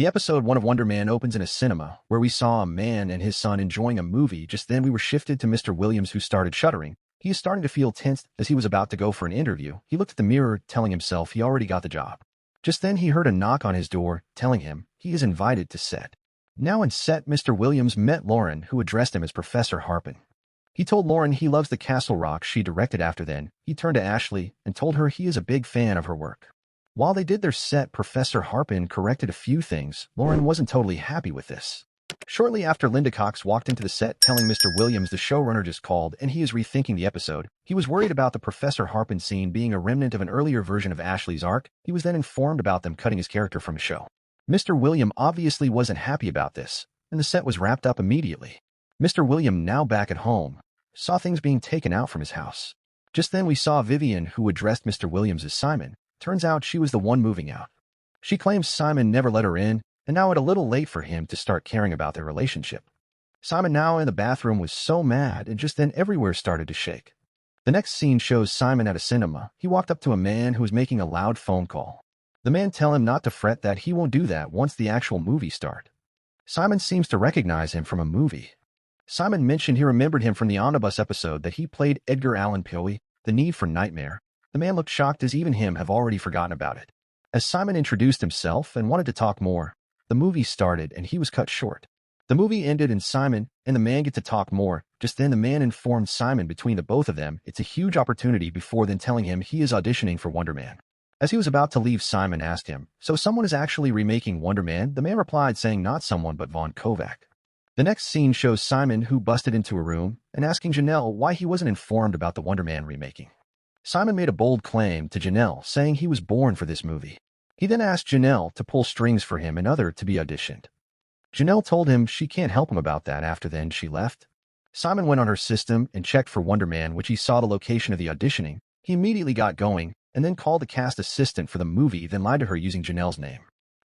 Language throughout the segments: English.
The episode 1 of Wonderman opens in a cinema, where we saw a man and his son enjoying a movie. Just then we were shifted to Mr. Williams, who started shuddering. He is starting to feel tense as he was about to go for an interview. He looked at the mirror, telling himself he already got the job. Just then he heard a knock on his door, telling him he is invited to set. Now in set, Mr. Williams met Lauren, who addressed him as Professor Harpin. He told Lauren he loves the Castle Rock she directed. After then, he turned to Ashley and told her he is a big fan of her work. While they did their set, Professor Harpin corrected a few things. Lauren wasn't totally happy with this. Shortly after, Linda Cox walked into the set telling Mr. Williams the showrunner just called and he is rethinking the episode. He was worried about the Professor Harpin scene being a remnant of an earlier version of Ashley's arc. He was then informed about them cutting his character from the show. Mr. William obviously wasn't happy about this, and the set was wrapped up immediately. Mr. William, now back at home, saw things being taken out from his house. Just then we saw Vivian, who addressed Mr. Williams as Simon. Turns out she was the one moving out. She claims Simon never let her in, and now it's a little late for him to start caring about their relationship. Simon, now in the bathroom, was so mad, and just then everywhere started to shake. The next scene shows Simon at a cinema. He walked up to a man who was making a loud phone call. The man tells him not to fret, that he won't do that once the actual movie starts. Simon seems to recognize him from a movie. Simon mentioned he remembered him from the omnibus episode that he played Edgar Allan Poe, The Need for Nightmare. The man looked shocked, as even him have already forgotten about it. As Simon introduced himself and wanted to talk more, the movie started and he was cut short. The movie ended and Simon and the man get to talk more. Just then the man informed Simon between the both of them it's a huge opportunity, before then telling him he is auditioning for Wonderman. As he was about to leave, Simon asked him, "So someone is actually remaking Wonderman?" The man replied saying not someone but Von Kovac. The next scene shows Simon, who busted into a room and asking Janelle why he wasn't informed about the Wonderman remaking. Simon made a bold claim to Janelle, saying he was born for this movie. He then asked Janelle to pull strings for him and other to be auditioned. Janelle told him she can't help him about that. After then she left. Simon went on her system and checked for Wonderman, which he saw the location of the auditioning. He immediately got going and then called the cast assistant for the movie, then lied to her using Janelle's name.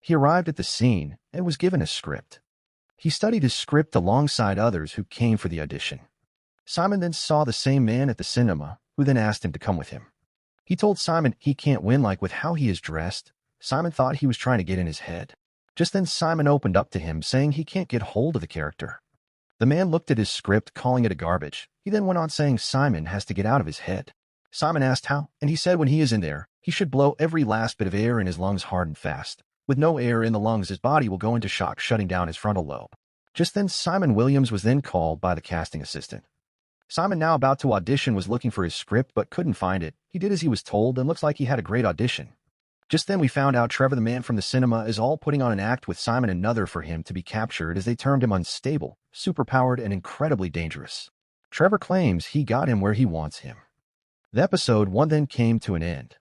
He arrived at the scene and was given a script. He studied his script alongside others who came for the audition. Simon then saw the same man at the cinema, who then asked him to come with him. He told Simon he can't win like with how he is dressed. Simon thought he was trying to get in his head. Just then Simon opened up to him, saying he can't get hold of the character. The man looked at his script, calling it a garbage. He then went on saying Simon has to get out of his head. Simon asked how, and he said when he is in there, he should blow every last bit of air in his lungs hard and fast. With no air in the lungs, his body will go into shock, shutting down his frontal lobe. Just then Simon Williams was then called by the casting assistant. Simon, now about to audition, was looking for his script but couldn't find it. He did as he was told and looks like he had a great audition. Just then we found out Trevor, the man from the cinema, is all putting on an act with Simon, another for him to be captured, as they termed him unstable, superpowered, and incredibly dangerous. Trevor claims he got him where he wants him. The episode 1 then came to an end.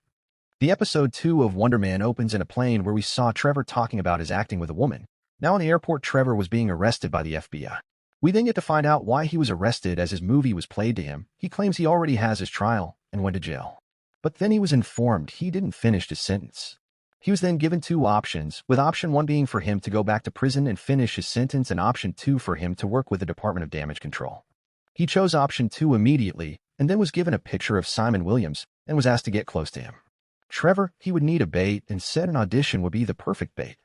The episode 2 of Wonderman opens in a plane, where we saw Trevor talking about his acting with a woman. Now in the airport, Trevor was being arrested by the FBI. We then get to find out why he was arrested, as his movie was played to him. He claims he already has his trial and went to jail. But then he was informed he didn't finish his sentence. He was then given 2 options, with option 1 being for him to go back to prison and finish his sentence, and option 2 for him to work with the Department of Damage Control. He chose option 2 immediately, and then was given a picture of Simon Williams and was asked to get close to him. Trevor, he would need a bait, and said an audition would be the perfect bait.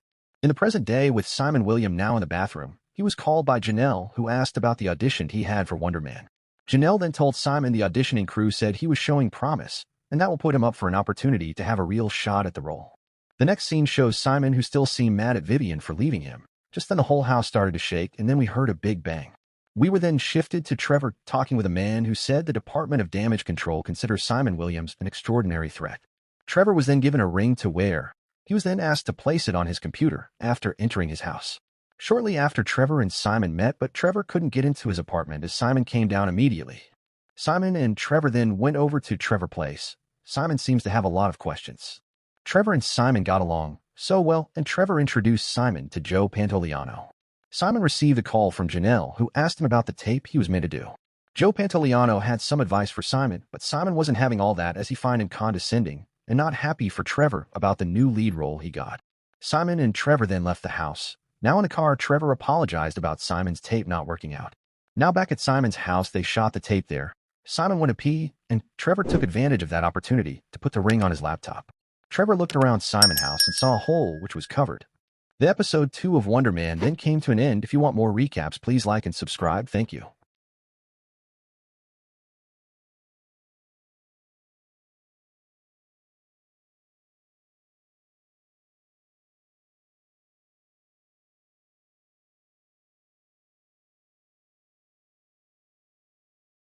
In the present day, with Simon William now in the bathroom, he was called by Janelle, who asked about the audition he had for Wonderman. Janelle then told Simon the auditioning crew said he was showing promise, and that will put him up for an opportunity to have a real shot at the role. The next scene shows Simon, who still seemed mad at Vivian for leaving him. Just then the whole house started to shake, and then we heard a big bang. We were then shifted to Trevor talking with a man who said the Department of Damage Control considers Simon Williams an extraordinary threat. Trevor was then given a ring to wear. He was then asked to place it on his computer after entering his house. Shortly after, Trevor and Simon met, but Trevor couldn't get into his apartment as Simon came down immediately. Simon and Trevor then went over to Trevor's place. Simon seems to have a lot of questions. Trevor and Simon got along so well, and Trevor introduced Simon to Joe Pantoliano. Simon received a call from Janelle, who asked him about the tape he was meant to do. Joe Pantoliano had some advice for Simon, but Simon wasn't having all that, as he found him condescending and not happy for Trevor about the new lead role he got. Simon and Trevor then left the house. Now in the car, Trevor apologized about Simon's tape not working out. Now back at Simon's house, they shot the tape there. Simon went to pee, and Trevor took advantage of that opportunity to put the ring on his laptop. Trevor looked around Simon's house and saw a hole which was covered. The episode 2 of Wonderman then came to an end. If you want more recaps, please like and subscribe. Thank you.